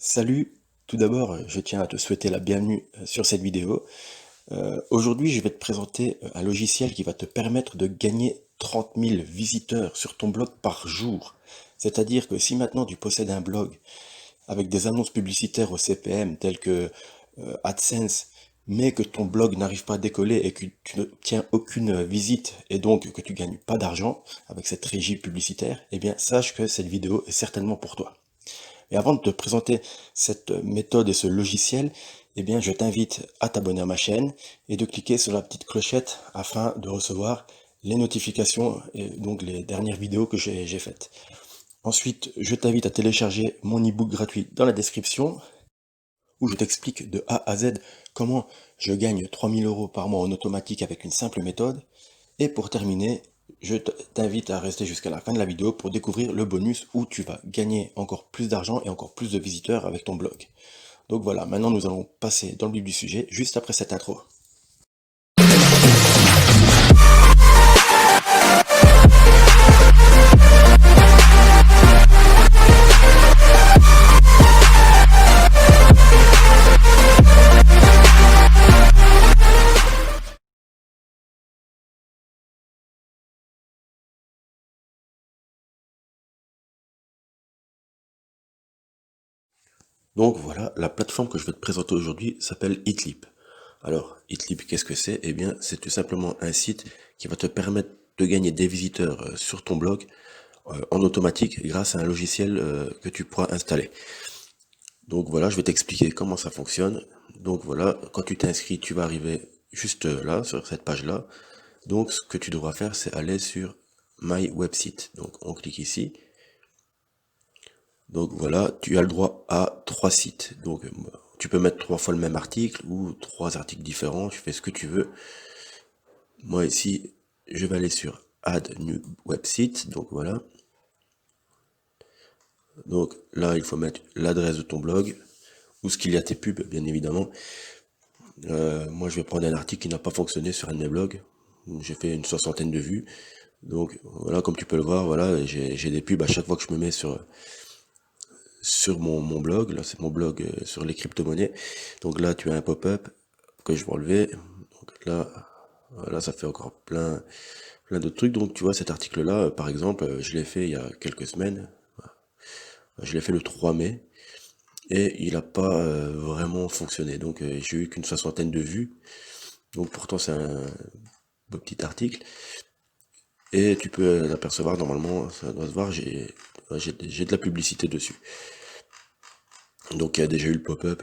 Salut, tout d'abord, je tiens à te souhaiter la bienvenue sur cette vidéo. Aujourd'hui, je vais te présenter un logiciel qui va te permettre de gagner 30 000 visiteurs sur ton blog par jour. C'est-à-dire que si maintenant tu possèdes un blog avec des annonces publicitaires au CPM telles que AdSense, mais que ton blog n'arrive pas à décoller et que tu n'obtiens aucune visite et donc que tu gagnes pas d'argent avec cette régie publicitaire, eh bien sache que cette vidéo est certainement pour toi. Et avant de te présenter cette méthode et ce logiciel, eh bien, je t'invite à t'abonner à ma chaîne et de cliquer sur la petite clochette afin de recevoir les notifications et donc les dernières vidéos que j'ai faites. Ensuite, je t'invite à télécharger mon e-book gratuit dans la description où je t'explique de A à Z comment je gagne 3000 euros par mois en automatique avec une simple méthode. Et pour terminer, je t'invite à rester jusqu'à la fin de la vidéo pour découvrir le bonus où tu vas gagner encore plus d'argent et encore plus de visiteurs avec ton blog. Donc voilà, maintenant nous allons passer dans le vif du sujet juste après cette intro. Donc voilà, la plateforme que je vais te présenter aujourd'hui s'appelle Hitlip. Alors, Hitlip, qu'est-ce que c'est? Eh bien, c'est tout simplement un site qui va te permettre de gagner des visiteurs sur ton blog en automatique grâce à un logiciel que tu pourras installer. Donc voilà, je vais t'expliquer comment ça fonctionne. Donc voilà, quand tu t'inscris, tu vas arriver juste là, sur cette page-là. Donc ce que tu devras faire, c'est aller sur My Website. Donc on clique ici. Donc voilà, tu as le droit à 3 sites. Donc tu peux mettre 3 fois le même article ou 3 articles différents, tu fais ce que tu veux. Moi ici, je vais aller sur Add New Website. Donc voilà. Donc là, il faut mettre l'adresse de ton blog, où ce qu'il y a tes pubs, bien évidemment. Moi, je vais prendre un article qui n'a pas fonctionné sur un de mes blogs. J'ai fait une soixantaine de vues. Donc voilà, comme tu peux le voir, voilà, j'ai des pubs à chaque fois que je me mets sur mon blog. Là, c'est mon blog sur les crypto-monnaies. Donc là, tu as un pop-up que je vais enlever. Donc là, voilà, ça fait encore plein d'autres trucs. Donc tu vois, cet article-là, par exemple, je l'ai fait il y a quelques semaines. Je l'ai fait le 3 mai. Et il n'a pas vraiment fonctionné. Donc j'ai eu qu'une soixantaine de vues. Donc pourtant c'est un beau petit article. Et tu peux l'apercevoir normalement, ça doit se voir, j'ai de la publicité dessus. Donc il y a déjà eu le pop-up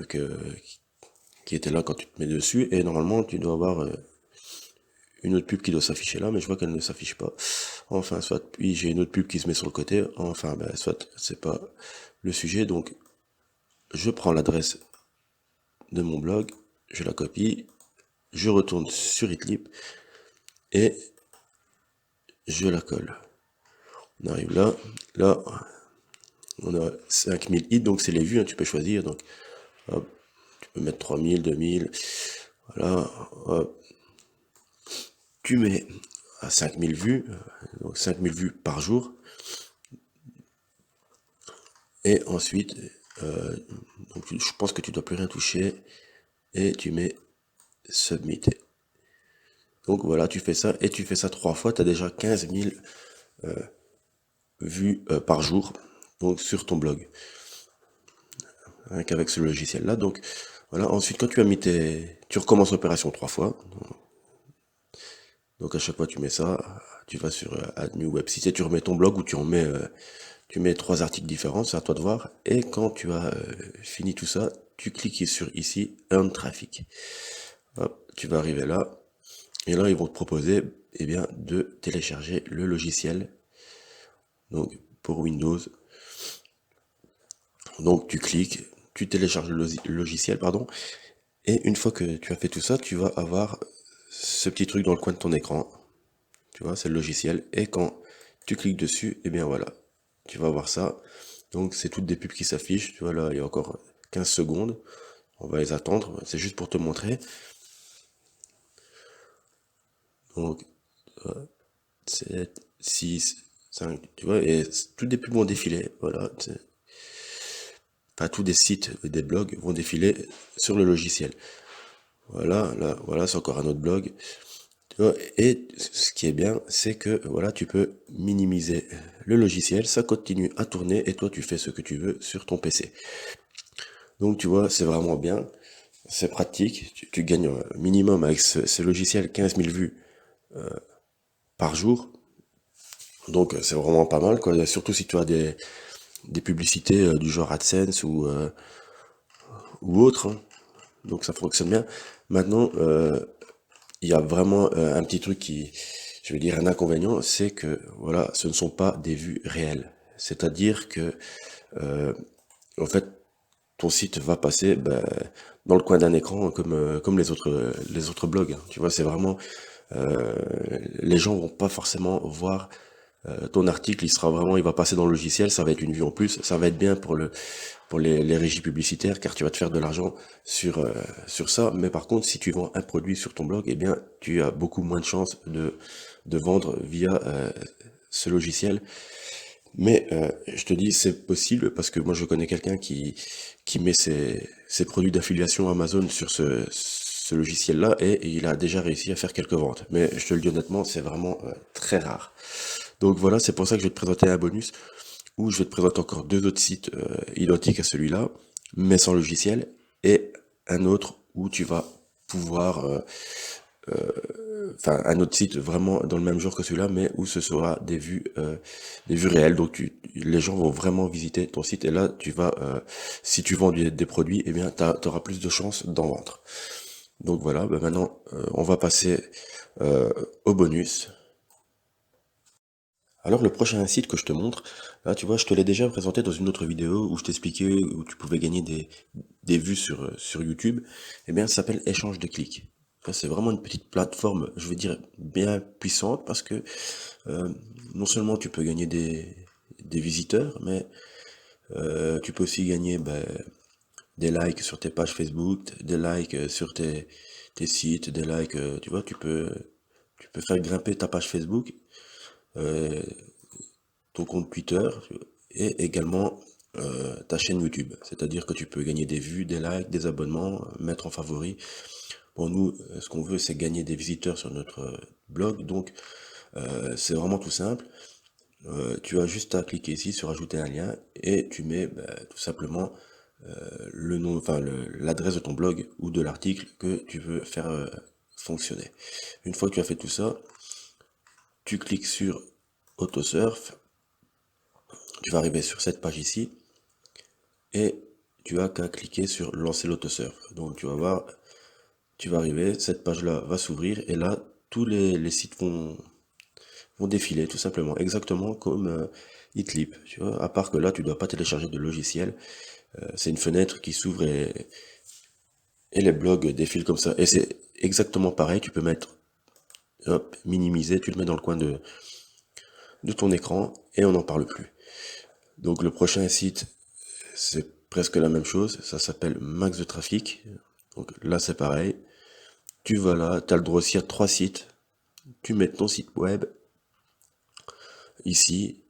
qui était là quand tu te mets dessus. Et normalement tu dois avoir une autre pub qui doit s'afficher là, mais je vois qu'elle ne s'affiche pas. Enfin, soit, puis j'ai une autre pub qui se met sur le côté. Enfin, ben, soit, c'est pas le sujet. Donc je prends l'adresse de mon blog, je la copie, je retourne sur Hitlip et je la colle. On arrive là, là, on a 5000 hits, donc c'est les vues, hein, tu peux choisir, donc hop, tu peux mettre 3000, 2000, voilà, hop, tu mets à 5000 vues, donc 5000 vues par jour, et ensuite, euh, donc je pense que tu dois plus rien toucher, et tu mets submit. Donc voilà, tu fais ça, et tu fais ça 3 fois, tu as déjà 15 000 vues par jour, donc sur ton blog, rien qu'avec ce logiciel-là. Donc voilà, ensuite quand tu as mis tu recommences l'opération 3 fois. Donc à chaque fois tu mets ça, tu vas sur Add New Web Site et tu remets ton blog où tu mets 3 articles différents, c'est à toi de voir. Et quand tu as fini tout ça, tu cliques sur ici Earn Traffic. Hop, tu vas arriver là. Et là ils vont te proposer eh bien, de télécharger le logiciel. Donc pour Windows. Donc tu cliques, tu télécharges le logiciel, pardon. Et une fois que tu as fait tout ça, tu vas avoir ce petit truc dans le coin de ton écran. Tu vois, c'est le logiciel. Et quand tu cliques dessus, et bien voilà, tu vas voir ça. Donc c'est toutes des pubs qui s'affichent. Tu vois, là, il y a encore 15 secondes. On va les attendre. C'est juste pour te montrer. Donc 7, 6, 5, tu vois, et toutes des pubs vont défiler. Voilà. enfin tous des sites et des blogs vont défiler sur le logiciel. Voilà, là, voilà, c'est encore un autre blog. Tu vois, et ce qui est bien, c'est que voilà, tu peux minimiser le logiciel, ça continue à tourner et toi tu fais ce que tu veux sur ton PC. Donc tu vois, c'est vraiment bien, c'est pratique, tu gagnes minimum avec ce logiciel 15 000 vues par jour. Donc c'est vraiment pas mal, quoi. Surtout si tu as des publicités du genre AdSense ou autre, hein. Donc ça fonctionne bien. Maintenant, il y a vraiment un petit truc qui, je vais dire un inconvénient, c'est que voilà, ce ne sont pas des vues réelles. C'est-à-dire que euh, en fait, ton site va passer dans le coin d'un écran comme les autres blogs, hein. Tu vois, c'est vraiment euh, les gens vont pas forcément voir ton article, il va passer dans le logiciel, ça va être une vue en plus, ça va être bien pour les régies publicitaires, car tu vas te faire de l'argent sur ça. Mais par contre, si tu vends un produit sur ton blog, eh bien, tu as beaucoup moins de chances de vendre via ce logiciel. Mais je te dis, c'est possible parce que moi, je connais quelqu'un qui met ses produits d'affiliation Amazon sur ce logiciel-là et il a déjà réussi à faire quelques ventes. Mais je te le dis honnêtement, c'est vraiment très rare. Donc voilà, c'est pour ça que je vais te présenter un bonus où je vais te présenter encore deux autres sites identiques à celui-là, mais sans logiciel, et un autre où tu vas pouvoir, enfin un autre site vraiment dans le même genre que celui-là, mais où ce sera des vues réelles. Donc les gens vont vraiment visiter ton site et là tu vas, si tu vends des produits, eh bien tu auras plus de chances d'en vendre. Donc voilà, maintenant on va passer au bonus. Alors le prochain site que je te montre, là tu vois, je te l'ai déjà présenté dans une autre vidéo où je t'expliquais où tu pouvais gagner des vues sur YouTube, eh bien ça s'appelle Échange de clics. Ça, c'est vraiment une petite plateforme, je veux dire, bien puissante parce que euh, non seulement tu peux gagner des visiteurs, mais tu peux aussi gagner des likes sur tes pages Facebook, des likes sur tes sites, des likes, tu vois, tu peux faire grimper ta page Facebook, euh, ton compte Twitter et également ta chaîne YouTube. C'est-à-dire que tu peux gagner des vues, des likes, des abonnements, mettre en favori. Pour nous, ce qu'on veut, c'est gagner des visiteurs sur notre blog. Donc, c'est vraiment tout simple. Tu as juste à cliquer ici sur ajouter un lien et tu mets tout simplement le nom, enfin l'adresse de ton blog ou de l'article que tu veux faire fonctionner. Une fois que tu as fait tout ça, tu cliques sur Autosurf, tu vas arriver sur cette page ici et tu as qu'à cliquer sur lancer l'autosurf. Donc tu vas voir, tu vas arriver, cette page-là va s'ouvrir et là, tous les sites vont défiler tout simplement, exactement comme Hitlip. Tu vois, à part que là, tu dois pas télécharger de logiciel. C'est une fenêtre qui s'ouvre et les blogs défilent comme ça. Et c'est exactement pareil, tu peux mettre, hop, minimiser, tu le mets dans le coin de ton écran et on n'en parle plus. Donc le prochain site, c'est presque la même chose, ça s'appelle Max de Trafic. Donc là c'est pareil, tu vas là, tu as le droit aussi à trois sites, tu mets ton site web ici,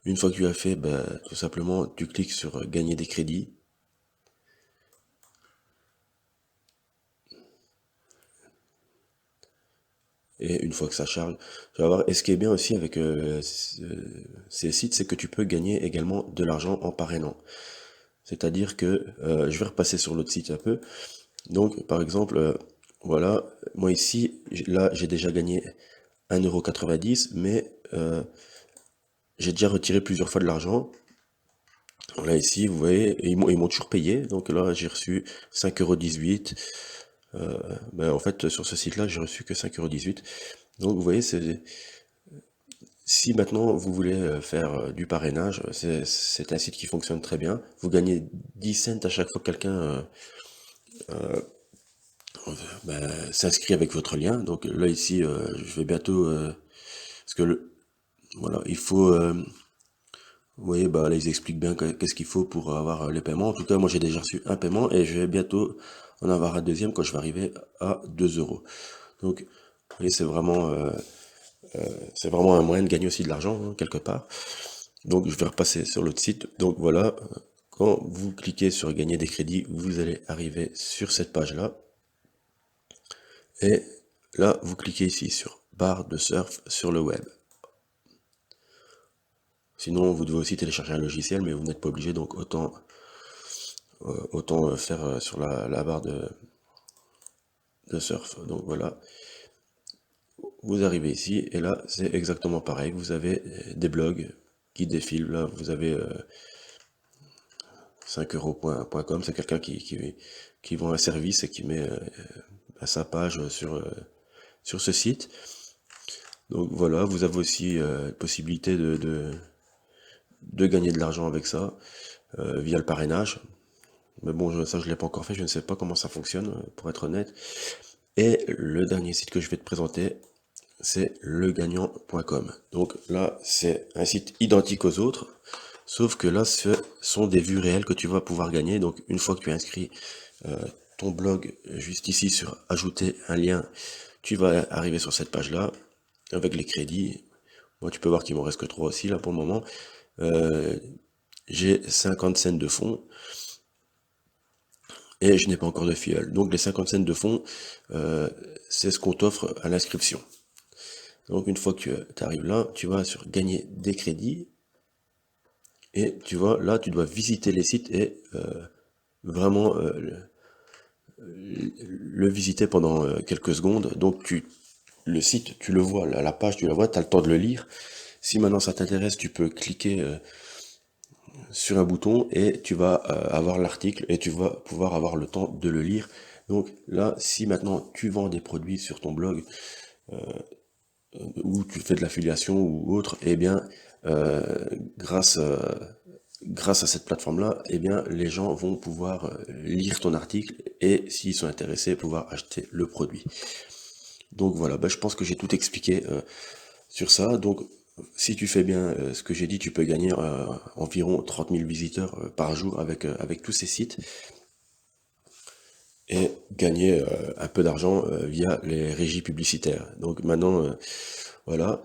une fois que tu as fait, tout simplement tu cliques sur gagner des crédits, et une fois que ça charge, tu vas voir, et ce qui est bien aussi avec ces sites, c'est que tu peux gagner également de l'argent en parrainant. C'est-à-dire que, je vais repasser sur l'autre site un peu, donc par exemple, voilà, moi ici, là j'ai déjà gagné 1,90 €, mais j'ai déjà retiré plusieurs fois de l'argent. Là ici, vous voyez, et ils m'ont toujours payé. Donc là, j'ai reçu 5,18 €. En fait, sur ce site-là, j'ai reçu que 5,18 €. Donc vous voyez, si maintenant vous voulez faire du parrainage, c'est un site qui fonctionne très bien. Vous gagnez 10 cents à chaque fois que quelqu'un s'inscrit avec votre lien. Donc là ici, je vais bientôt... parce que voilà, il faut... oui, là, ils expliquent bien qu'est-ce qu'il faut pour avoir les paiements. En tout cas, moi, j'ai déjà reçu un paiement et je vais bientôt en avoir un deuxième quand je vais arriver à 2 euros. Donc, vous voyez, c'est vraiment un moyen de gagner aussi de l'argent, hein, quelque part. Donc, je vais repasser sur l'autre site. Donc, voilà, quand vous cliquez sur gagner des crédits, vous allez arriver sur cette page-là. Et là, vous cliquez ici sur barre de surf sur le web. Sinon, vous devez aussi télécharger un logiciel, mais vous n'êtes pas obligé, donc autant faire sur la barre de surf. Donc voilà, vous arrivez ici, et là, c'est exactement pareil. Vous avez des blogs qui défilent. Là, vous avez 5euros.com, c'est quelqu'un qui vend un service et qui met à sa page sur ce site. Donc voilà, vous avez aussi possibilité de gagner de l'argent avec ça, via le parrainage. Mais bon, ça je ne l'ai pas encore fait, je ne sais pas comment ça fonctionne, pour être honnête. Et le dernier site que je vais te présenter, c'est legagnant.com. Donc là, c'est un site identique aux autres, sauf que là, ce sont des vues réelles que tu vas pouvoir gagner. Donc une fois que tu as inscrit ton blog juste ici sur ajouter un lien, tu vas arriver sur cette page-là avec les crédits. Moi, tu peux voir qu'il m'en reste que 3 aussi là pour le moment. J'ai 50 cents de fonds et je n'ai pas encore de filleul. Donc les 50 cents de fonds, c'est ce qu'on t'offre à l'inscription. Donc une fois que tu arrives là, tu vas sur gagner des crédits et tu vois là, tu dois visiter les sites et vraiment le visiter pendant quelques secondes. Donc le site, tu le vois, la page, tu la vois, tu as le temps de le lire. Si maintenant ça t'intéresse, tu peux cliquer sur un bouton et tu vas avoir l'article et tu vas pouvoir avoir le temps de le lire. Donc là, si maintenant tu vends des produits sur ton blog ou tu fais de l'affiliation ou autre, eh bien grâce à cette plateforme-là, eh bien les gens vont pouvoir lire ton article et s'ils sont intéressés, pouvoir acheter le produit. Donc voilà, je pense que j'ai tout expliqué sur ça. Donc si tu fais bien ce que j'ai dit, tu peux gagner environ 30 000 visiteurs par jour avec tous ces sites et gagner un peu d'argent via les régies publicitaires. Donc maintenant, voilà.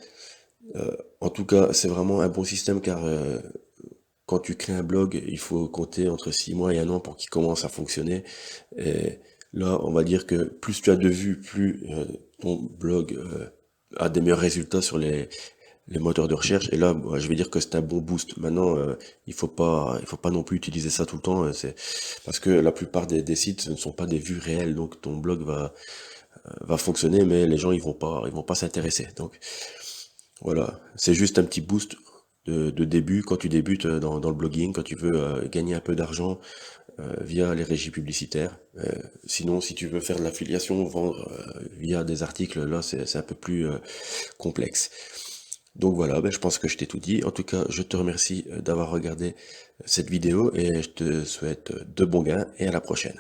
En tout cas, c'est vraiment un bon système car quand tu crées un blog, il faut compter entre 6 mois et 1 an pour qu'il commence à fonctionner. Et là, on va dire que plus tu as de vues, plus ton blog a des meilleurs résultats sur les moteurs de recherche. Et là, moi, je vais dire que c'est un bon boost. Maintenant, il faut pas non plus utiliser ça tout le temps. C'est parce que la plupart des sites ce ne sont pas des vues réelles, donc ton blog va fonctionner, mais les gens ils vont pas s'intéresser. Donc voilà, c'est juste un petit boost de début quand tu débutes dans le blogging, quand tu veux gagner un peu d'argent via les régies publicitaires. Sinon, si tu veux faire de l'affiliation, vendre via des articles, là c'est un peu plus complexe. Donc voilà, je pense que je t'ai tout dit. En tout cas, je te remercie d'avoir regardé cette vidéo et je te souhaite de bons gains et à la prochaine.